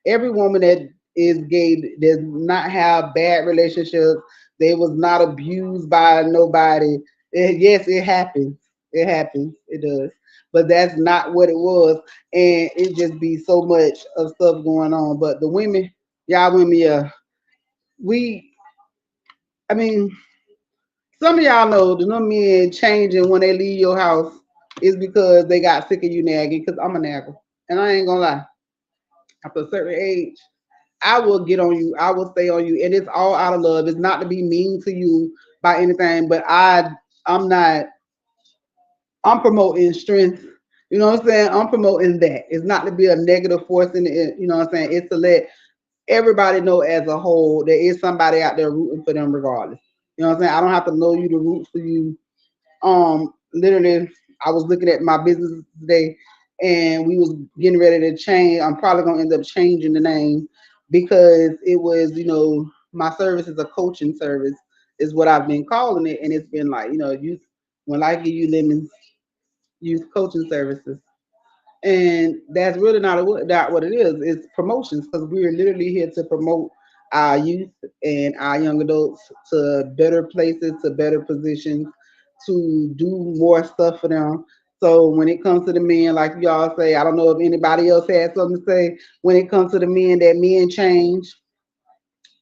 Every woman that is gay, does not have bad relationships. They was not abused by nobody. Yes, it happens. It happens. It does. But that's not what it was. And it just be so much of stuff going on. But the women, y'all women, yeah, we, I mean, some of y'all know the no men changing when they leave your house is because they got sick of you nagging. Because I'm a nagger, and I ain't gonna lie. After a certain age, I will get on you. I will stay on you, and it's all out of love. It's not to be mean to you by anything, but I'm not. I'm promoting strength. You know what I'm saying? I'm promoting that. It's not to be a negative force in it. You know what I'm saying? It's to let everybody know as a whole there is somebody out there rooting for them regardless. You know what I'm saying? I don't have to know you to root for you. Literally, I was looking at my business today, and we was getting ready to change. I'm probably gonna end up changing the name because it was, my service is a coaching service, is what I've been calling it, and it's been like, youth when life give you lemons, youth coaching services. And that's really not what it is. It's promotions because we're literally here to promote our youth and our young adults to better places, to better positions, to do more stuff for them. So when it comes to the men, like y'all say, I don't know if anybody else has something to say. When it comes to the men, that men change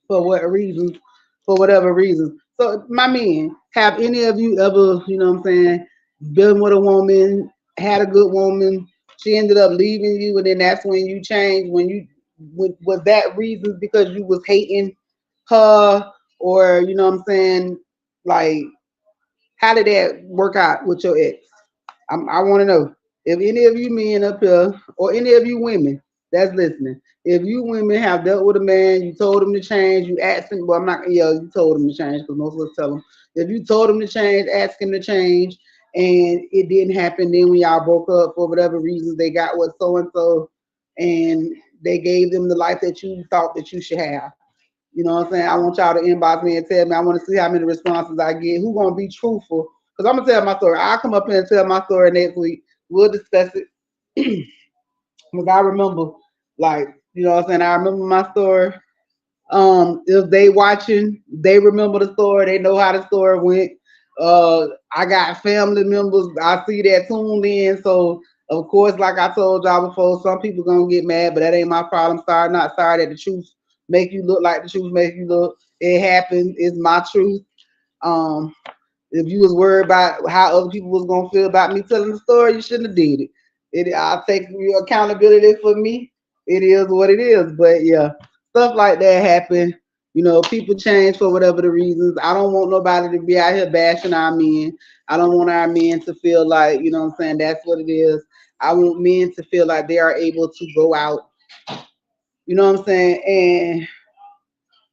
for what reasons, for whatever reasons. So my men, have any of you ever, what I'm saying, been with a woman, had a good woman, she ended up leaving you, and then that's when you changed? Was that reasons because you was hating her, or what I'm saying, like how did that work out with your ex? I want to know if any of you men up here or any of you women that's listening. If you women have dealt with a man, you told him to change, you asked him. Well, I'm not. Yeah, you told him to change because most of us tell them. If you told him to change, ask him to change, and it didn't happen. Then when y'all broke up for whatever reasons, they got with so and so, and they gave them the life that you thought that you should have. You know what I'm saying? I want y'all to inbox me and tell me. I want to see how many responses I get. Who gonna be truthful? Because I'm gonna tell my story. I'll come up here and tell my story next week. We'll discuss it. Because I remember, like, you know what I'm saying? I remember my story. If they watching, they remember the story. They know how the story went. I got family members. I see that tuned in. So of course, like I told y'all before, some people gonna get mad, but that ain't my problem. Sorry, not sorry that the truth make you look like the truth make you look. It happened. It's my truth. Um, if you was worried about how other people was gonna feel about me telling the story, you shouldn't have did it. I'll take accountability for me. It is what it is. But yeah, stuff like that happen. People change for whatever the reasons. I don't want nobody to be out here bashing our men. I don't want our men to feel like, what I'm saying, that's what it is. I want men to feel like they are able to go out, what I'm saying, and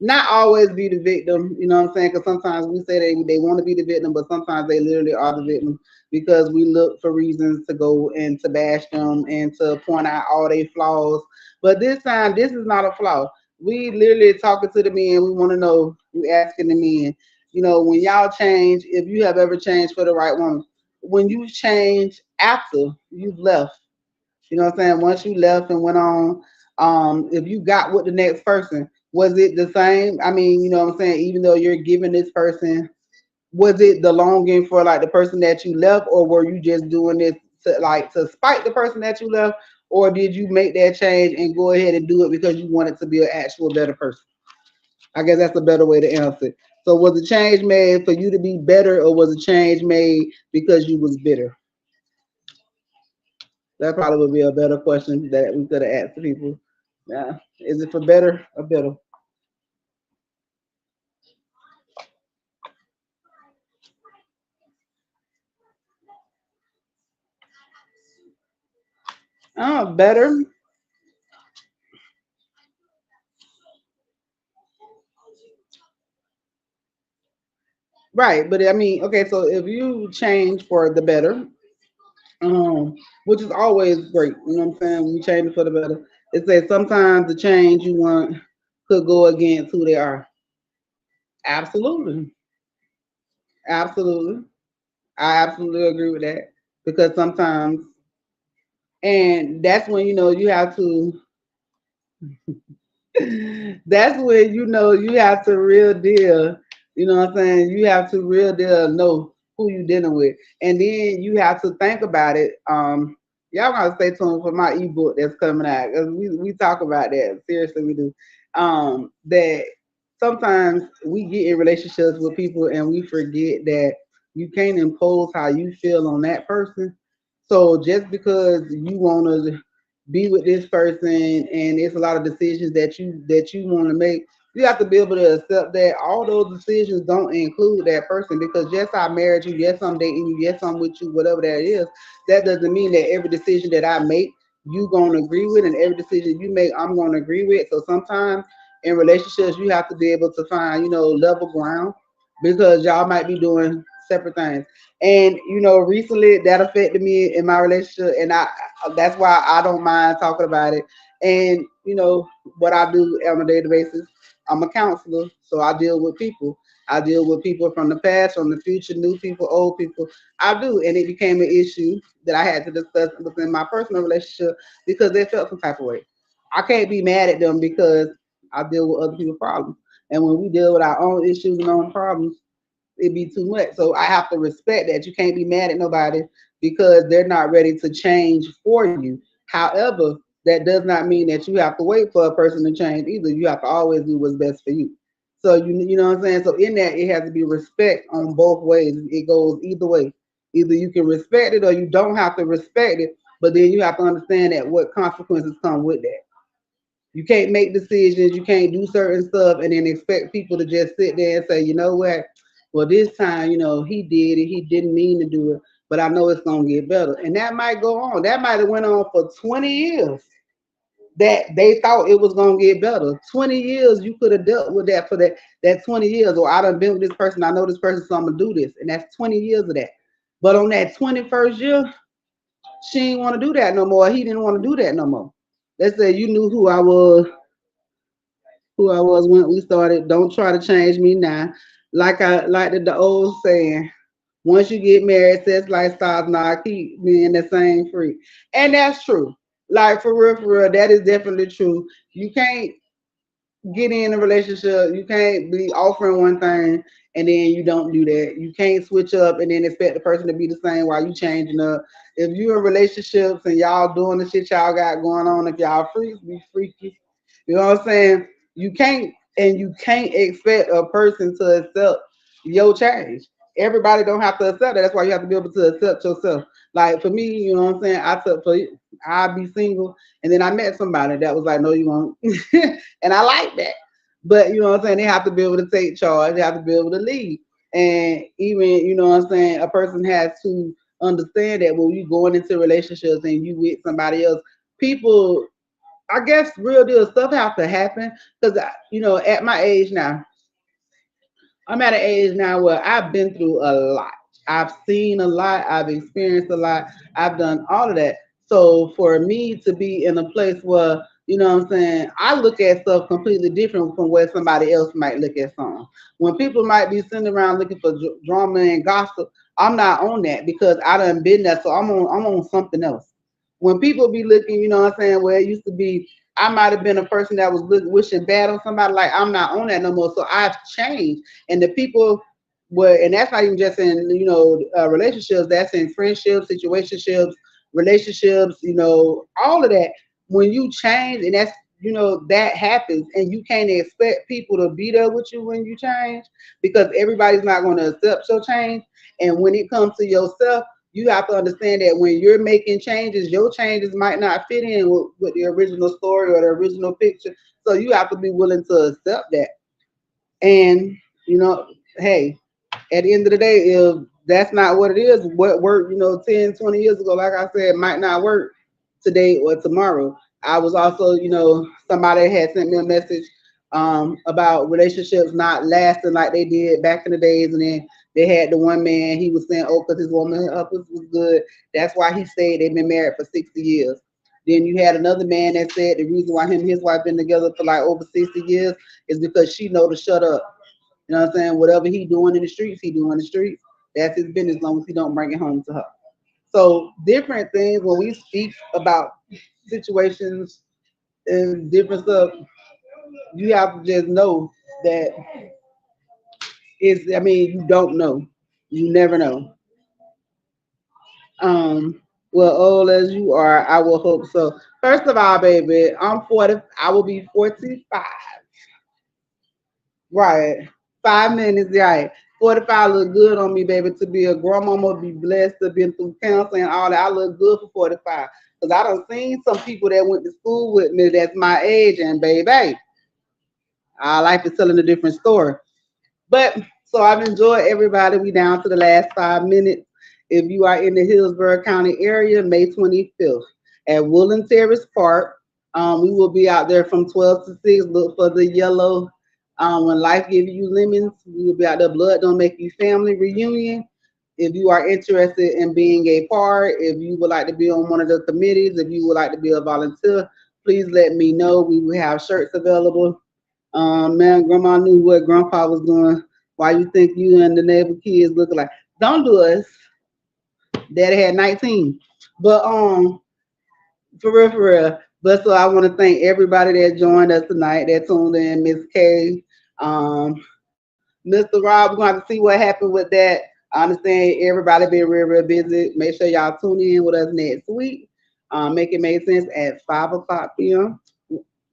not always be the victim, you know what I'm saying? Because sometimes we say they want to be the victim, but sometimes they literally are the victim because we look for reasons to go and to bash them and to point out all their flaws. But this time, this is not a flaw. We literally talking to the men. We want to know. We asking the men. When y'all change, if you have ever changed for the right woman, when you change after you've left, you know what I'm saying? Once you left and went on, if you got with the next person, was it the same? I mean, you know what I'm saying? Even though you're giving this person, was it the longing for like the person that you left, or were you just doing this to spite the person that you left, or did you make that change and go ahead and do it because you wanted to be an actual better person? I guess that's a better way to answer it. So was the change made for you to be better, or was the change made because you was bitter? That probably would be a better question that we could have asked the people. Yeah. Is it for better or better? Oh, better. Right. But I mean, okay, so if you change for the better, which is always great, you know what I'm saying? When you change for the better, it says sometimes the change you want could go against who they are. Absolutely. Absolutely. I absolutely agree with that. Because sometimes, and that's when you have to That's when you know you have to real deal. You know what I'm saying? You have to real deal know who you dealing with, and then you have to think about it. Y'all gotta stay tuned for my ebook that's coming out because we talk about that. Seriously, we do. That sometimes we get in relationships with people and we forget that you can't impose how you feel on that person. So just because you want to be with this person and it's a lot of decisions that you want to make, you have to be able to accept that all those decisions don't include that person, because yes, I married you, yes, I'm dating you, yes, I'm with you, whatever that is. That doesn't mean that every decision that I make you gonna agree with, and every decision you make I'm gonna agree with. So sometimes in relationships you have to be able to find, level ground, because y'all might be doing separate things. And recently that affected me in my relationship, and I that's why I don't mind talking about it. And what I do on a daily basis, I'm a counselor, so I deal with people. I deal with people from the past, from the future, new people, old people. I do, and it became an issue that I had to discuss within my personal relationship because they felt some type of way. I can't be mad at them because I deal with other people's problems, and when we deal with our own issues and own problems, it'd be too much. So I have to respect that. You can't be mad at nobody because they're not ready to change for you. However, that does not mean that you have to wait for a person to change either. You have to always do what's best for you. So you know what I'm saying? So in that it has to be respect on both ways. It goes either way. Either you can respect it or you don't have to respect it, but then you have to understand that what consequences come with that. You can't make decisions, you can't do certain stuff and then expect people to just sit there and say, you know what? Well, this time, he did it, he didn't mean to do it, but I know it's gonna get better. And that might go on. That might have went on for 20 years that they thought it was gonna get better. 20 years you could have dealt with that for that 20 years. Or I done been with this person, I know this person, so I'm gonna do this. And that's 20 years of that. But on that 21st year, she didn't want to do that no more. He didn't want to do that no more. Let's say you knew who I was when we started. Don't try to change me now. Like the old saying, once you get married, sex lifestyles not keep being the same free. And that's true. Like for real, that is definitely true. You can't get in a relationship, you can't be offering one thing and then you don't do that. You can't switch up and then expect the person to be the same while you changing up. If you're in relationships and y'all doing the shit y'all got going on, if y'all freaks, be freaky. You know what I'm saying? You can't expect a person to accept your change. Everybody don't have to accept that. That's why you have to be able to accept yourself. Like for me, you know what I'm saying? I'd be single and then I met somebody that was like, no, you won't. And I like that. But you know what I'm saying? They have to be able to take charge. They have to be able to lead. And even, what I'm saying, a person has to understand that when you going into relationships and you with somebody else, people, I guess real deal stuff have to happen. Because, at my age now, I'm at an age now where I've been through a lot. I've seen a lot. I've experienced a lot. I've done all of that. So for me to be in a place where, what I'm saying, I look at stuff completely different from where somebody else might look at something. When people might be sitting around looking for drama and gossip, I'm not on that because I done been there. So I'm on something else. When people be looking, what I'm saying, where it used to be, I might have been a person that was wishing bad on somebody. Like I'm not on that no more. So I've changed, and the people were, and that's not even just in relationships. That's in friendships, situationships, relationships. All of that. When you change, and that's that happens, and you can't expect people to be there with you when you change because everybody's not going to accept your change. And when it comes to yourself, you have to understand that when you're making changes, your changes might not fit in with the original story or the original picture. So you have to be willing to accept that. And, you know, hey, at the end of the day, if that's not what it is, what worked, 10, 20 years ago, like I said, might not work today or tomorrow. I was also, somebody had sent me a message about relationships not lasting like they did back in the days. And then they had the one man, he was saying, oh, because his woman was good. That's why he stayed. They've been married for 60 years. Then you had another man that said the reason why him and his wife been together for like over 60 years is because she know to shut up. You know what I'm saying? Whatever he doing in the streets, he doing in the streets. That's his business as long as he don't bring it home to her. So different things when we speak about situations and different stuff, You have to just know that you don't know. You never know. Well, old as you are, I will hope so. First of all, baby, I'm 40. I will be 45. Right. 5 minutes, right. 45 look good on me, baby. To be a grandmama, be blessed to been through counseling and all that. I look good for 45. Because I done seen some people that went to school with me that's my age, and baby, our life is telling a different story. But so I've enjoyed everybody. We down to the last 5 minutes. If you are in the Hillsborough County area, May 25th at Woodland Terrace Park, we will be out there from 12 to 6. Look for the yellow. When life gives you lemons, we will be out there. Blood Don't Make You family reunion. If you are interested in being a part, if you would like to be on one of the committees, if you would like to be a volunteer, please let me know. We will have shirts available. Man, grandma knew what grandpa was doing. Why you think you and the neighbor kids look like? Don't do us. Daddy had 19. But for real, for real. But so I want to thank everybody that joined us tonight, that tuned in, Miss K, Mr. Rob. We're gonna have to see what happened with that. I understand everybody been real, real busy. Make sure y'all tune in with us next week. Make it make sense at 5 o'clock p.m.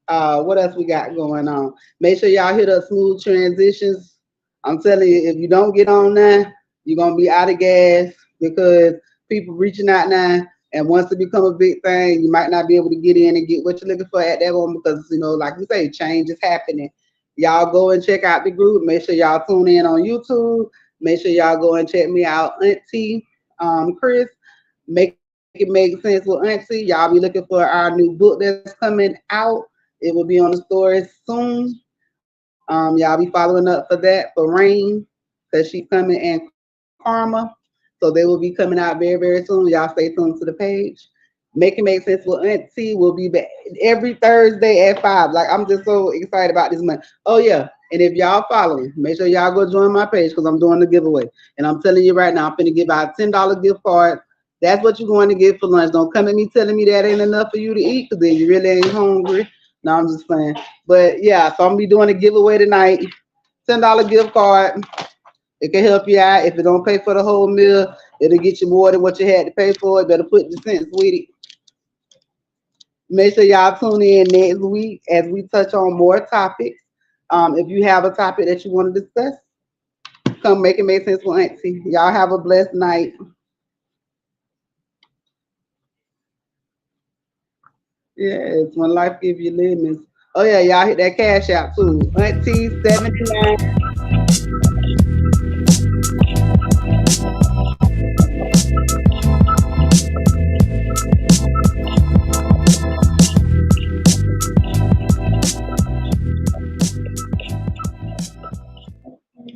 What else we got going on? Make sure y'all hit up Smooth Transitions. I'm telling you, if you don't get on now, you're gonna be out of gas because people reaching out now. And once it become a big thing, you might not be able to get in and get what you're looking for at that moment because like we say, change is happening. Y'all go and check out the group. Make sure y'all tune in on YouTube. Make sure y'all go and check me out, Auntie, Chris. Make it make sense with Auntie. Y'all be looking for our new book that's coming out. It will be on the stores soon. Y'all be following up for that for Rain because she's coming and Karma. So they will be coming out very, very soon. Y'all stay tuned to the page. Make it make sense with Auntie will be back every Thursday at 5. Like I'm just so excited about this month. Oh yeah. And if y'all following, make sure y'all go join my page because I'm doing the giveaway. And I'm telling you right now, I'm finna give out $10 gift card. That's what you're going to get for lunch. Don't come at me telling me that ain't enough for you to eat because then you really ain't hungry. No, I'm just playing. But yeah, so I'm gonna be doing a giveaway tonight. $10 gift card. It can help you out. If it don't pay for the whole meal, it'll get you more than what you had to pay for. It better put the cents with it. Make sure y'all tune in next week as we touch on more topics. If you have a topic that you want to discuss, come make it make sense with Auntie. Y'all have a blessed night. Yes, when life gives you lemons. Oh yeah, y'all hit that cash out too. Auntie 79